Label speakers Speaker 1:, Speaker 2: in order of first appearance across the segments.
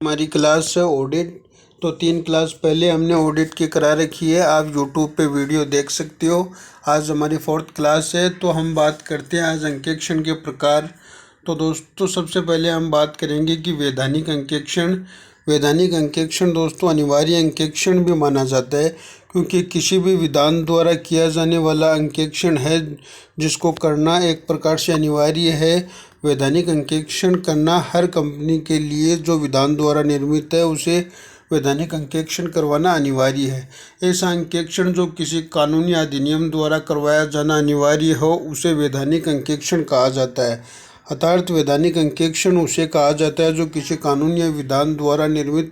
Speaker 1: हमारी क्लास है ऑडिट। तो 3 क्लास पहले हमने ऑडिट की करा रखी है, आप यूट्यूब पे वीडियो देख सकते हो। आज हमारी 4th क्लास है, तो हम बात करते हैं आज अंकेक्षण के प्रकार। तो दोस्तों सबसे पहले हम बात करेंगे कि वैधानिक अंकेक्षण। वैधानिक अंकेक्षण दोस्तों अनिवार्य अंकेक्षण भी माना जाता है, क्योंकि किसी भी विधान द्वारा किया जाने वाला अंकेक्षण है जिसको करना एक प्रकार से अनिवार्य है। वैधानिक अंकेक्षण करना हर कंपनी के लिए जो विधान द्वारा निर्मित है उसे वैधानिक अंकेक्षण करवाना अनिवार्य है। ऐसा अंकेक्षण जो किसी कानूनी अधिनियम द्वारा करवाया जाना अनिवार्य हो उसे वैधानिक अंकेक्षण कहा जाता है। अर्थात वैधानिक अंकेक्षण उसे कहा जाता है जो किसी कानून या विधान द्वारा निर्मित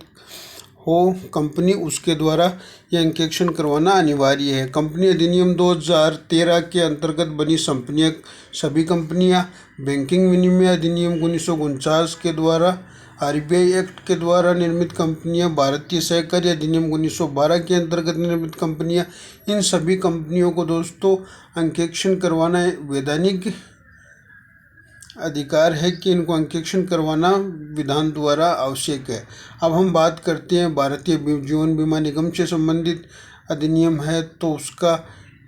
Speaker 1: हो, कंपनी उसके द्वारा यह अंकेक्षण करवाना अनिवार्य है। कंपनी अधिनियम 2013 के अंतर्गत बनी सभी कंपनियां, बैंकिंग विनिमय अधिनियम 1949 के द्वारा, आरबीआई एक्ट के द्वारा निर्मित कंपनियां, भारतीय सहकारी अधिनियम 1912 के अंतर्गत निर्मित कंपनियां, इन सभी कंपनियों को दोस्तों अंकेक्षण करवाना वैधानिक अधिकार है कि इनको अंकेक्षण करवाना विधान द्वारा आवश्यक है। अब हम बात करते हैं भारतीय जीवन बीमा निगम से संबंधित अधिनियम है, तो उसका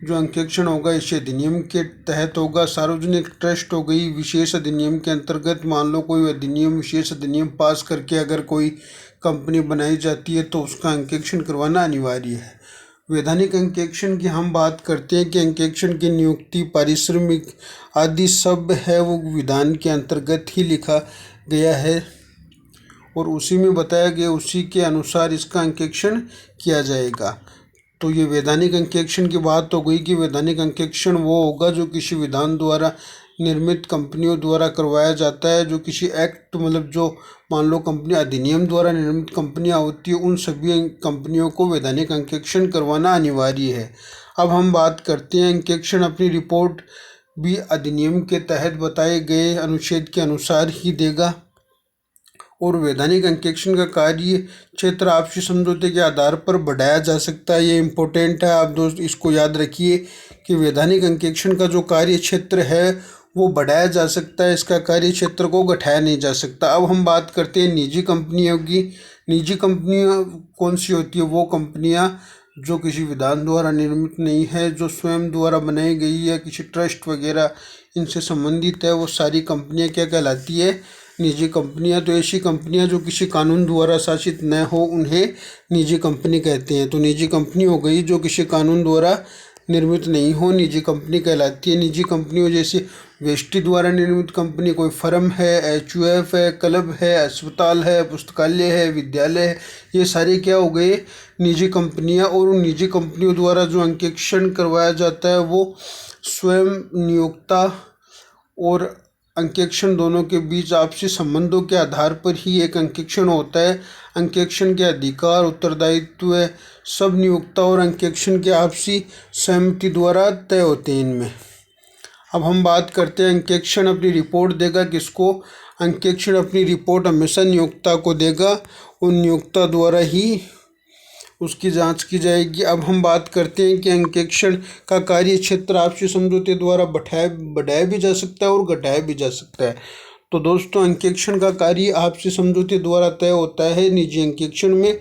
Speaker 1: जो अंकेक्षण होगा इस अधिनियम के तहत होगा। सार्वजनिक ट्रस्ट हो गई, विशेष अधिनियम के अंतर्गत मान लो कोई अधिनियम विशेष अधिनियम पास करके अगर कोई कंपनी बनाई जाती है तो उसका अंकेक्षण करवाना अनिवार्य है। वैधानिक अंकेक्षण की हम बात करते हैं कि अंकेक्षण की नियुक्ति, पारिश्रमिक आदि सब है वो विधान के अंतर्गत ही लिखा गया है और उसी में बताया गया, उसी के अनुसार इसका अंकेक्षण किया जाएगा। तो ये वैधानिक अंकेक्षण की बात हो गई कि वैधानिक अंकेक्षण वो होगा जो किसी विधान द्वारा निर्मित कंपनियों द्वारा करवाया जाता है, जो किसी एक्ट मतलब जो मान लो कंपनी अधिनियम द्वारा निर्मित कंपनियां होती है उन सभी कंपनियों को वैधानिक अंकेक्षण करवाना अनिवार्य है। अब हम बात करते हैं अंकेक्षण अपनी रिपोर्ट भी अधिनियम के तहत बताए गए अनुच्छेद के अनुसार ही देगा और वैधानिक अंकेक्षण का कार्य क्षेत्र आपसी समझौते के आधार पर बढ़ाया जा सकता है। ये इम्पोर्टेंट है, आप दोस्त इसको याद रखिए कि वैधानिक अंकेक्षण का जो कार्य क्षेत्र है वो बढ़ाया जा सकता है, इसका कार्य क्षेत्र को घटाया नहीं जा सकता। अब हम बात करते हैं निजी कंपनियों की। निजी कंपनियां कौन सी होती है? वो कंपनियां जो किसी विधान द्वारा निर्मित नहीं है, जो स्वयं द्वारा बनाई गई है, किसी ट्रस्ट वगैरह इनसे संबंधित है, वो सारी कंपनियां क्या कहलाती है? निजी कंपनियां। तो ऐसी कंपनियां जो किसी कानून द्वारा शासित न हो उन्हें निजी कंपनी कहते हैं। तो निजी कंपनी हो गई जो किसी कानून द्वारा निर्मित नहीं हो, निजी कंपनी कहलाती है। निजी कंपनियों जैसे वेस्टी द्वारा निर्मित कंपनी, कोई फर्म है, एचयूएफ है, क्लब है, अस्पताल है, पुस्तकालय है, विद्यालय है, ये सारी क्या हो गए? निजी कंपनियां। और उन निजी कंपनियों द्वारा जो अंकेक्षण करवाया जाता है वो स्वयं नियोक्ता और अंकेक्षण दोनों के बीच आपसी संबंधों के आधार पर ही एक अंकेक्षण होता है। अंकेक्षण के अधिकार, उत्तरदायित्व सब नियोक्ता और अंकेक्षण के आपसी सहमति द्वारा तय होते हैं इनमें। अब हम बात करते हैं अंकेक्षण अपनी रिपोर्ट देगा किसको? अंकेक्षण अपनी रिपोर्ट हमेशा नियोक्ता को देगा और नियोक्ता द्वारा ही उसकी जांच की जाएगी। अब हम बात करते हैं कि अंकेक्षण का कार्य क्षेत्र आपसी समझौते द्वारा बढ़ाया भी जा सकता है और घटाया भी जा सकता है। तो दोस्तों अंकेक्षण का कार्य आपसी समझौते द्वारा तय होता है निजी अंकेक्षण में।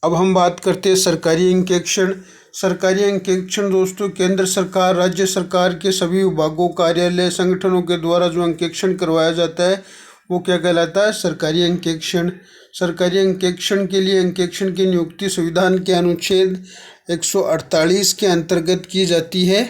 Speaker 1: अब हम बात करते हैं सरकारी अंकेक्षण। सरकारी अंकेक्षण दोस्तों केंद्र सरकार, राज्य सरकार के सभी विभागों, कार्यालय, संगठनों के द्वारा जो अंकेक्षण करवाया जाता है वो क्या कहलाता है? सरकारी अंकेक्षण। सरकारी अंकेक्षण के लिए अंकेक्षण की नियुक्ति संविधान के अनुच्छेद 148 के अंतर्गत की जाती है।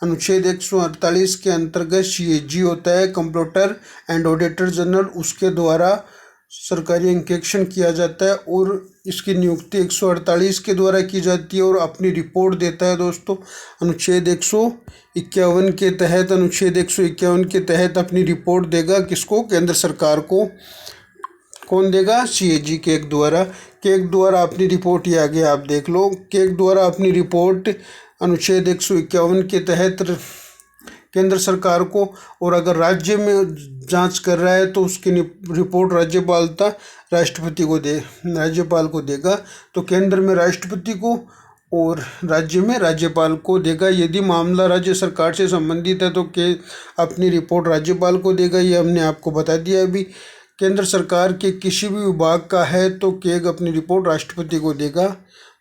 Speaker 1: अनुच्छेद 148 के अंतर्गत सीएजी होता है, कंप्ट्रोलर एंड ऑडिटर जनरल, उसके द्वारा सरकारी अंकेक्षण किया जाता है और इसकी नियुक्ति 148 के द्वारा की जाती है और अपनी रिपोर्ट देता है दोस्तों अनुच्छेद 151 के तहत। अनुच्छेद 151 के तहत अपनी रिपोर्ट देगा किसको? केंद्र सरकार को। कौन देगा? सीएजी केक द्वारा। केक द्वारा अपनी रिपोर्ट, ये आगे आप देख लो, केक द्वारा अपनी रिपोर्ट अनुच्छेद 151 के तहत केंद्र सरकार को, और अगर राज्य में जांच कर रहा है तो उसकी रिपोर्ट राज्यपाल को देगा। तो केंद्र में राष्ट्रपति को और राज्य में राज्यपाल को देगा। यदि मामला राज्य सरकार से संबंधित है तो अपनी रिपोर्ट राज्यपाल को देगा, ये हमने आपको बता दिया अभी। केंद्र सरकार के किसी भी विभाग का है तो केग अपनी रिपोर्ट राष्ट्रपति को देगा।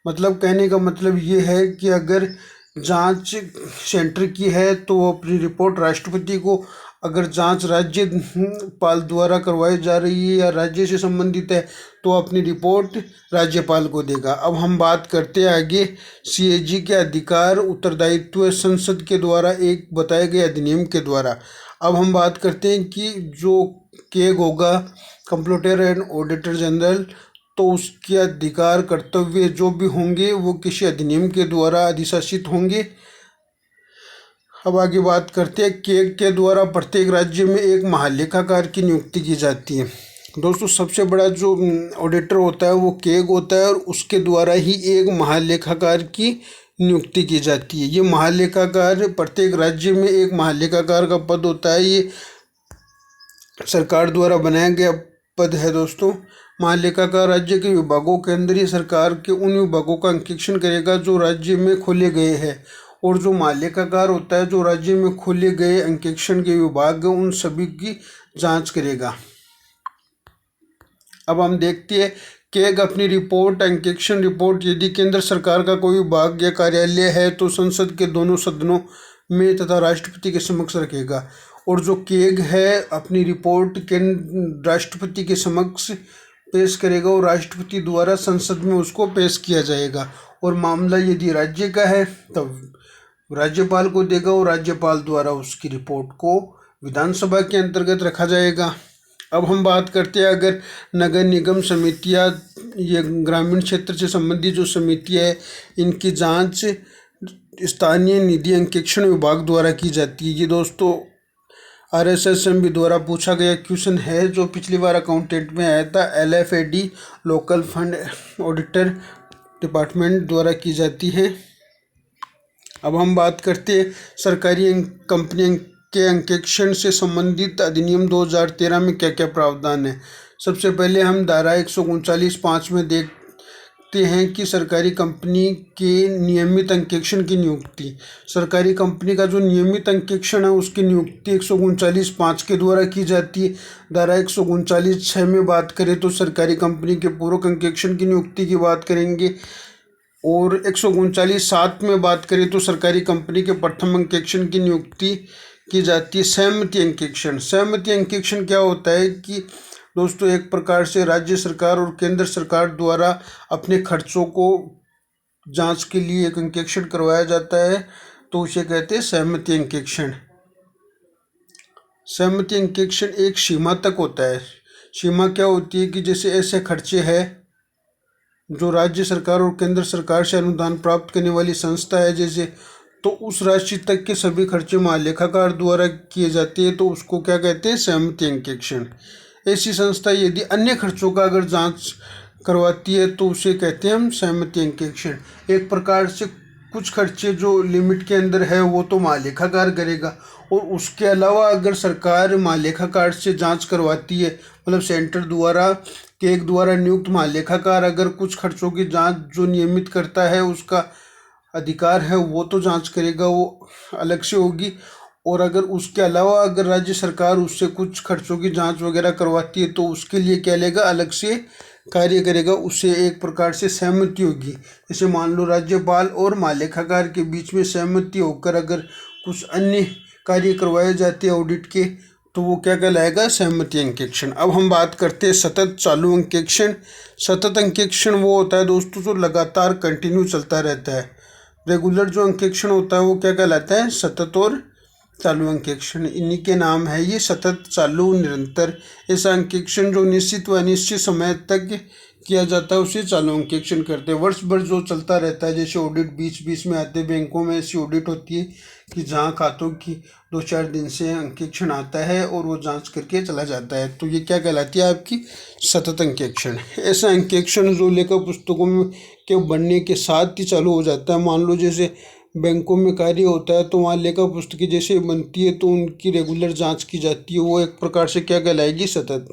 Speaker 1: मतलब कहने का मतलब ये है कि अगर जांच सेंटर की है तो वो अपनी रिपोर्ट राष्ट्रपति को, अगर जांच राज्यपाल द्वारा करवाई जा रही है या राज्य से संबंधित है तो अपनी रिपोर्ट राज्यपाल को देगा। अब हम बात करते हैं आगे सीएजी के अधिकार उत्तरदायित्व संसद के द्वारा एक बताए गए अधिनियम के द्वारा। अब हम बात करते हैं कि जो केग होगा कंप्ट्रोलर एंड ऑडिटर जनरल, तो उसके अधिकार कर्तव्य जो भी होंगे वो किसी अधिनियम के द्वारा अधिशासित होंगे। अब आगे बात करते हैं केग के द्वारा प्रत्येक राज्य में एक महालेखाकार की नियुक्ति की जाती है। दोस्तों सबसे बड़ा जो ऑडिटर होता है वो केग होता है और उसके द्वारा ही एक महालेखाकार की नियुक्ति की जाती है। ये महालेखाकार, प्रत्येक राज्य में एक महालेखाकार का पद होता है, ये सरकार द्वारा बनाया गया पद है। दोस्तों महालेखाकार राज्य के विभागों के अंदर ही सरकार के उन विभागों का अंकेक्षण करेगा जो राज्य में खोले गए हैं, और जो महालेखाकार होता है जो राज्य में खोले गए अंकेक्षण के विभाग हैं उन सभी की जांच करेगा। अब हम देखते हैं केग अपनी रिपोर्ट, अंकेक्षण रिपोर्ट यदि केंद्र सरकार का कोई विभाग या कार्यालय है तो संसद के दोनों सदनों में तथा राष्ट्रपति के समक्ष रखेगा। और जो केग है अपनी रिपोर्ट केंद्र राष्ट्रपति के समक्ष पेश करेगा और राष्ट्रपति द्वारा संसद में उसको पेश किया जाएगा। और मामला यदि राज्य का है तब राज्यपाल को देगा और राज्यपाल द्वारा उसकी रिपोर्ट को विधानसभा के अंतर्गत रखा जाएगा। अब हम बात करते हैं अगर नगर निगम समितियां, ये ग्रामीण क्षेत्र से संबंधित जो समितियां है, इनकी जांच स्थानीय निधि अंकेक्षण विभाग द्वारा की जाती है। ये दोस्तों RSSMB द्वारा पूछा गया क्वेश्चन है जो पिछली बार अकाउंटेंट में आया था। LFAD local fund auditor department द्वारा की जाती है। अब हम बात करते हैं सरकारी कंपनी के अंकेक्षण से संबंधित अधिनियम 2013 में क्या क्या प्रावधान है। सबसे पहले हम धारा 139(5) में देखते हैं कि सरकारी कंपनी के नियमित अंकेक्षण की नियुक्ति। सरकारी कंपनी का जो नियमित अंकेक्षण है उसकी नियुक्ति 139(5) के द्वारा की जाती है। धारा 139(6) में बात करें तो सरकारी कंपनी के पूरक अंकेक्षण की नियुक्ति की बात करेंगे, और 139(7) में बात करें तो सरकारी कंपनी के प्रथम अंकेक्षण की नियुक्ति की जाती है। सहमति अंकेक्षण, सहमति अंकेक्षण क्या होता है कि दोस्तों एक प्रकार से राज्य सरकार और केंद्र सरकार द्वारा अपने खर्चों को जांच के लिए एक अंकेक्षण करवाया जाता है, तो उसे कहते हैं सहमति अंकेक्षण। सहमति अंकेक्षण एक सीमा तक होता है। सीमा क्या होती है कि जैसे ऐसे खर्चे हैं जो राज्य सरकार और केंद्र सरकार से अनुदान प्राप्त करने वाली संस्था है जैसे, तो उस राशि तक के सभी खर्चे महालेखाकार द्वारा किए जाते हैं, तो उसको क्या कहते हैं, सहमति अंकेक्षण। ऐसी संस्था यदि अन्य खर्चों का अगर जांच करवाती है तो उसे कहते हैं हम सहमति अंकेक्षण। एक प्रकार से कुछ खर्चे जो लिमिट के अंदर है वो तो महालेखाकार करेगा, और उसके अलावा अगर सरकार महालेखाकार से जांच करवाती है, मतलब सेंटर द्वारा केग द्वारा नियुक्त महालेखाकार अगर कुछ खर्चों की जांच जो नियमित करता है उसका अधिकार है वो तो जांच करेगा, वो अलग से होगी। और अगर उसके अलावा अगर राज्य सरकार उससे कुछ खर्चों की जांच वगैरह करवाती है तो उसके लिए क्या लेगा, अलग से कार्य करेगा, उससे एक प्रकार से सहमति होगी। जैसे मान लो राज्यपाल और महालेखाकार के बीच में सहमति होकर अगर कुछ अन्य कार्य करवाए जाते हैं ऑडिट के, तो वो क्या कहलाएगा, सहमति अंकेक्षण। अब हम बात करते हैं सतत चालू अंकेक्षण। सतत अंकेक्षण वो होता है दोस्तों जो लगातार कंटिन्यू चलता रहता है। रेगुलर जो अंकेक्षण होता है वो क्या कहलाता है, सतत और चालू अंकेक्षण, इन्हीं के नाम है ये सतत चालू निरंतर। ऐसा अंकेक्षण जो निश्चित व अनिश्चित समय तक किया जाता है उसे चालू अंकेक्षण करते हैं। वर्ष भर जो चलता रहता है, जैसे ऑडिट बीच बीच में आते, बैंकों में ऐसी ऑडिट होती है कि जहाँ खातों की 2-4 दिन से अंकेक्षण आता है और वो जांच करके चला जाता है, तो ये क्या कहलाती है आपकी सतत अंकेक्षण। ऐसा अंकेक्षण जो लेखा पुस्तकों में के बनने के साथ ही चालू हो जाता है। मान लो जैसे बैंकों में कार्य होता है तो वहाँ लेखा पुस्तकें जैसे बनती है तो उनकी रेगुलर जांच की जाती है, वो एक प्रकार से क्या कहलाएगी, सतत।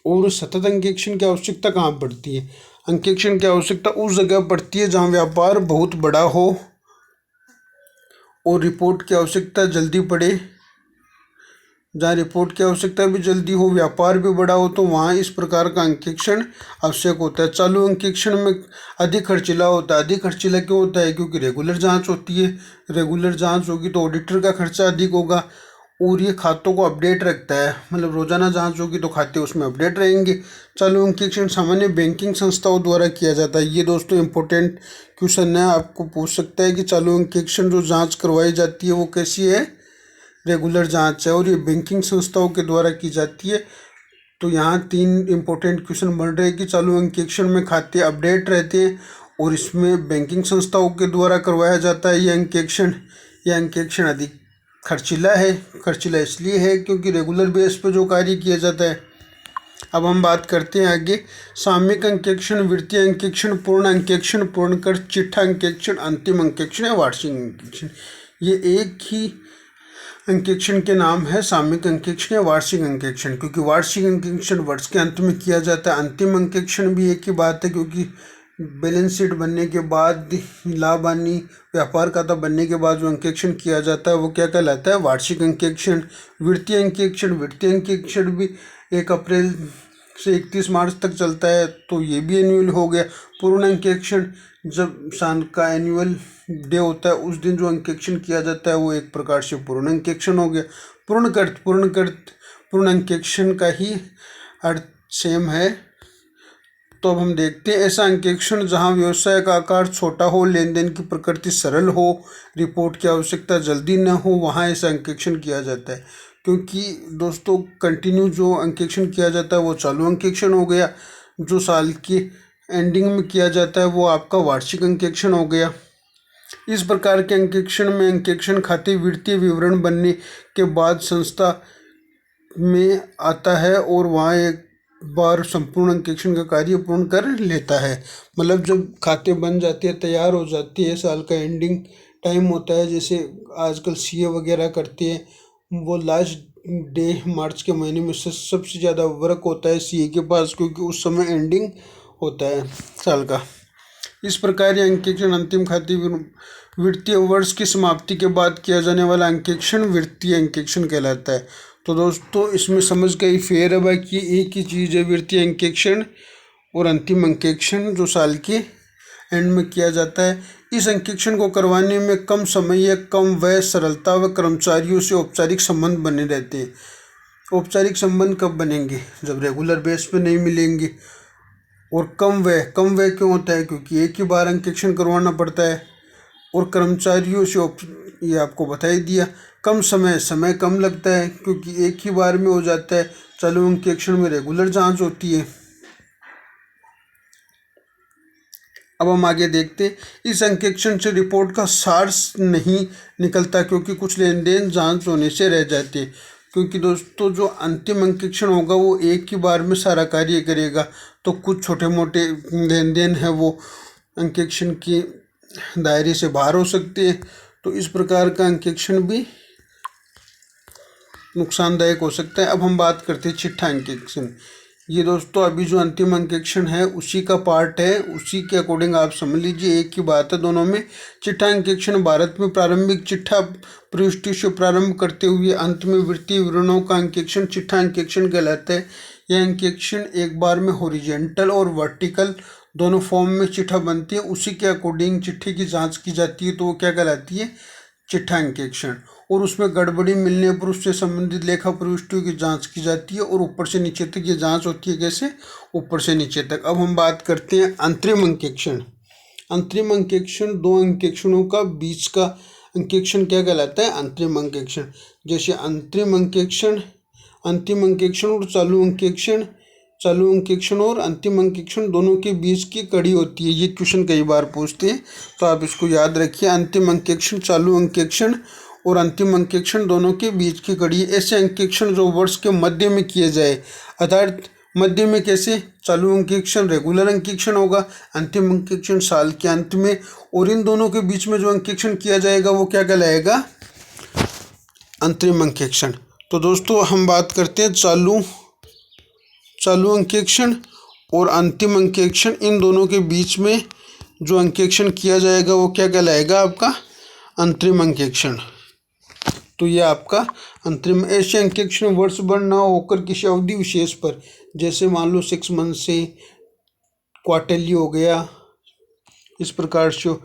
Speaker 1: और सतत अंकेक्षण की आवश्यकता कहाँ पड़ती है, अंकेक्षण की आवश्यकता उस जगह पड़ती है जहाँ व्यापार बहुत बड़ा हो और रिपोर्ट की आवश्यकता जल्दी पड़े, जहाँ रिपोर्ट की आवश्यकता भी जल्दी हो, व्यापार भी बड़ा हो, तो वहाँ इस प्रकार का अंकेक्षण आवश्यक होता है। चालू अंकेक्षण में अधिक खर्चीला होता है। अधिक खर्चीला क्यों होता है? क्योंकि रेगुलर जांच होती है। रेगुलर जांच होगी तो ऑडिटर का खर्चा अधिक होगा, और ये खातों को अपडेट रखता है, मतलब रोजाना जांच होगी तो खाते उसमें अपडेट रहेंगे। चालू अंकेक्षण सामान्य बैंकिंग संस्थाओं द्वारा किया जाता है। ये दोस्तों इंपॉर्टेंट क्वेश्चन है, आपको पूछ सकता है कि चालू अंकेक्षण जो जांच करवाई जाती है वो कैसी है? रेगुलर जांच है, और ये बैंकिंग संस्थाओं के द्वारा की जाती है। तो यहाँ 3 इंपॉर्टेंट क्वेश्चन बन रहे हैं कि चालू अंकेक्षण में खाते अपडेट रहते हैं, और इसमें बैंकिंग संस्थाओं के द्वारा करवाया जाता है ये अंकेक्षण। यह अंकेक्षण अधिक खर्चीला है। खर्चीला इसलिए है क्योंकि रेगुलर बेस पर जो कार्य किया जाता है। अब हम बात करते हैं आगे, सामयिक अंकेक्षण, वित्तीय अंकेक्षण, पूर्ण अंकेक्षण, पूर्ण कर, चिट्ठा अंकेक्षण, अंतिम अंकेक्षण या वार्षिक अंकेक्षण। ये एक ही अंकेक्षण के नाम है, सामयिक अंकेक्षण या वार्षिक अंकेक्षण, क्योंकि वार्षिक अंकेक्षण वर्ष के अंत में किया जाता है। अंतिम अंकेक्षण भी एक ही बात है, क्योंकि बैलेंस शीट बनने के बाद, लाभ हानि व्यापार खाता बनने के बाद जो अंकेक्षण किया जाता है वो क्या कहलाता है? वार्षिक अंकेक्षण। वित्तीय अंकेक्षण, वित्तीय अंकेक्षण भी 1 अप्रैल से 31 मार्च तक चलता है, तो ये भी एनुअल हो गया। पूर्ण अंकेक्षण, जब साल का एनुअल डे होता है उस दिन जो अंकेक्षण किया जाता है वो एक प्रकार से पूर्ण अंकेक्षण हो गया। पूर्ण अंकेक्षण का ही अर्थ सेम है। तो अब हम देखते हैं, ऐसा अंकेक्षण जहां व्यवसाय का आकार छोटा हो, लेन देन की प्रकृति सरल हो, रिपोर्ट की आवश्यकता जल्दी न हो, वहां ऐसा अंकेक्षण किया जाता है। क्योंकि दोस्तों कंटिन्यू जो अंकेक्षण किया जाता है वो चालू अंकेक्षण हो गया, जो साल की एंडिंग में किया जाता है वो आपका वार्षिक अंकेक्षण हो गया। इस प्रकार के अंकेक्षण में अंकेक्षण खाते वित्तीय विवरण बनने के बाद संस्था में आता है, और वहाँ एक बार संपूर्ण अंकेक्षण का कार्य पूर्ण कर लेता है। मतलब जब खाते बन जाते हैं, तैयार हो जाती है, साल का एंडिंग टाइम होता है, जैसे आजकल सीए वगैरह करते हैं, वो लास्ट डे मार्च के महीने में सबसे ज़्यादा वर्क होता है सीए के पास, क्योंकि उस समय एंडिंग होता है साल का। इस प्रकार ये अंकेक्षण अंतिम खाते वित्तीय वर्ष की समाप्ति के बाद किया जाने वाला अंकेक्षण वित्तीय अंकेक्षण कहलाता है। तो दोस्तों इसमें समझ गई फेर है भाई कि एक ही चीज़ है वित्तीय अंकेक्षण और अंतिम अंकेक्षण, जो साल के एंड में किया जाता है। इस अंकेक्षण को करवाने में कम समय या कम व्यय, सरलता व कर्मचारियों से औपचारिक संबंध बने रहते हैं। औपचारिक संबंध कब बनेंगे? जब रेगुलर बेस पे नहीं मिलेंगे। और कम व्यय क्यों होता है? क्योंकि एक ही बार अंकेक्षण करवाना पड़ता है। और कर्मचारियों से ये आपको बता ही दिया। कम समय कम लगता है, क्योंकि एक ही बार में हो जाता है। चालू अंकेक्षण में रेगुलर जांच होती है। अब हम आगे देखते हैं, इस अंकेक्षण से रिपोर्ट का सार नहीं निकलता, क्योंकि कुछ लेन देन जांच होने से रह जाते हैं। क्योंकि दोस्तों जो अंतिम अंकेक्षण होगा वो एक ही बार में सारा कार्य करेगा, तो कुछ छोटे मोटे लेन देन है वो अंकेक्षण की दायरे से बाहर हो सकते हैं। तो इस प्रकार का अंकेक्षण भी नुकसानदायक हो सकता है। अब हम बात करते हैं चिट्ठा अंकेक्षण। ये दोस्तों अभी जो अंतिम अंकेक्षण है उसी का पार्ट है, उसी के अकॉर्डिंग आप समझ लीजिए, एक ही बात है दोनों में। चिट्ठा अंकेक्षण भारत में प्रारंभिक चिट्ठा प्रविष्टि से प्रारंभ करते हुए अंत में वित्तीय विवरणों का अंकेक्षण चिट्ठा अंकेक्षण कहलाता है। यह अंकेक्षण एक बार में हॉरिजॉन्टल और वर्टिकल दोनों फॉर्म में चिट्ठा बनती है, उसी के अकॉर्डिंग चिट्ठी की जांच की जाती है, तो वो क्या कहलाती है? चिट्ठा अंकेक्षण। और उसमें गड़बड़ी मिलने पर उससे संबंधित लेखा प्रविष्टियों की जांच की जाती है, और ऊपर से नीचे तक ये जांच होती है। कैसे? ऊपर से नीचे तक। अब हम बात करते हैं अंतरिम अंकेक्षण। अंतरिम अंकेक्षण, 2 अंकेक्षणों का बीच का अंकेक्षण क्या कहलाता है? अंतरिम अंकेक्षण। जैसे अंतरिम अंकेक्षण, अंतिम अंकेक्षण और चालू अंकेक्षण और अंतिम अंकेक्षण दोनों के बीच की कड़ी होती है। ये क्वेश्चन कई बार पूछते हैं, तो आप इसको याद रखिए। अंतिम अंकेक्षण, चालू अंकेक्षण और अंतिम अंकेक्षण दोनों के बीच की कड़ी। ऐसे अंकेक्षण जो वर्ष के मध्य में किए जाए, अर्थात मध्य में कैसे? चालू अंकेक्षण रेगुलर अंकेक्षण होगा, अंतिम अंकेक्षण साल के अंत में, और इन दोनों के बीच में जो अंकेक्षण किया जाएगा वो क्या कहलाएगा? अंतरिम अंकेक्षण। तो दोस्तों हम बात करते हैं चालू अंकेक्षण और अंतिम अंकेक्षण, इन दोनों के बीच में जो अंकेक्षण किया जाएगा वो क्या कहलाएगा? आपका अंतरिम अंकेक्षण। तो ये आपका अंतरिम। ऐसे अंकेक्षण वर्ष भर न होकर किसी अवधि विशेष पर, जैसे मान लो 6 मंथ से, क्वार्टरली हो गया, इस प्रकार से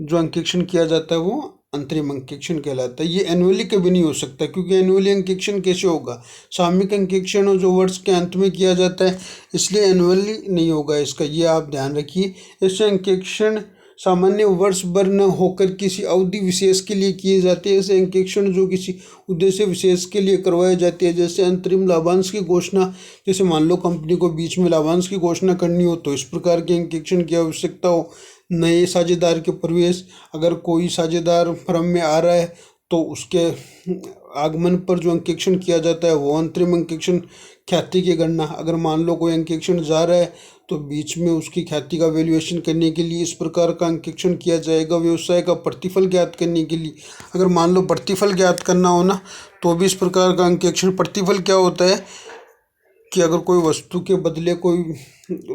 Speaker 1: जो अंकेक्षण किया जाता है वो अंतरिम अंकेक्षण कहलाता है। ये एनुअली कभी नहीं हो सकता, क्योंकि एनुअली अंकेक्षण कैसे होगा, सामयिक अंकेक्षण जो वर्ष के अंत में किया जाता है, इसलिए एनुअली नहीं होगा इसका, ये आप ध्यान रखिए। ऐसे अंकेक्षण सामान्य वर्ष भर न होकर किसी अवधि विशेष के लिए किए जाते हैं। ऐसे अंकेक्षण जो किसी उद्देश्य विशेष के लिए करवाए जाते हैं, जैसे अंतरिम लाभांश की घोषणा, जैसे मान लो कंपनी को बीच में लाभांश की घोषणा करनी हो तो इस प्रकार के अंकेक्षण की आवश्यकता हो। नए साझेदार के प्रवेश, अगर कोई साझेदार फर्म में आ रहा है तो उसके आगमन पर जो अंकेक्षण किया जाता है वो अंतरिम अंकेक्षण। ख्याति की गणना, अगर मान लो कोई अंकेक्षण जा रहा है तो बीच में उसकी ख्याति का वैल्यूएशन करने के लिए इस प्रकार का अंकेक्षण किया जाएगा। व्यवसाय का प्रतिफल ज्ञात करने के लिए, अगर मान लो प्रतिफल ज्ञात करना हो ना, तो भी इस प्रकार का अंकेक्षण। प्रतिफल क्या होता है कि अगर कोई वस्तु के बदले कोई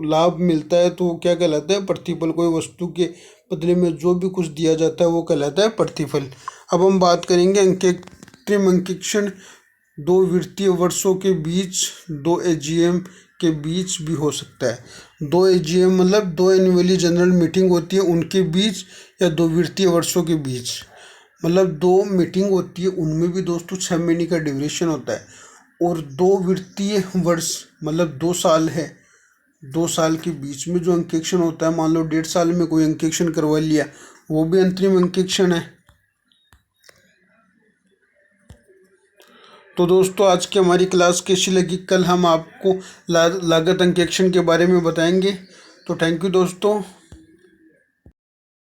Speaker 1: लाभ मिलता है तो वो क्या कहलाता है, प्रतिफल। कोई वस्तु के बदले में जो भी कुछ दिया जाता है वो कहलाता है प्रतिफल। अब हम बात करेंगे अंतरिम अंकेक्षण दो वित्तीय वर्षों के बीच, दो एजीएम के बीच भी हो सकता है। दो एजीएम मतलब दो एनुअली जनरल मीटिंग होती है उनके बीच, या दो वित्तीय वर्षों के बीच, मतलब दो मीटिंग होती है उनमें भी दोस्तों 6 महीने का ड्यूरेशन होता है। और दो वित्तीय वर्ष मतलब 2 साल है, 2 साल के बीच में जो अंकेक्षण होता है, मान लो 1.5 साल में कोई अंकेक्षण करवा लिया, वो भी अंतरिम अंकेक्षण है। तो दोस्तों आज की हमारी क्लास कैसी लगी, कल हम आपको लागत अंकेक्षण के बारे में बताएंगे। तो थैंक यू दोस्तों।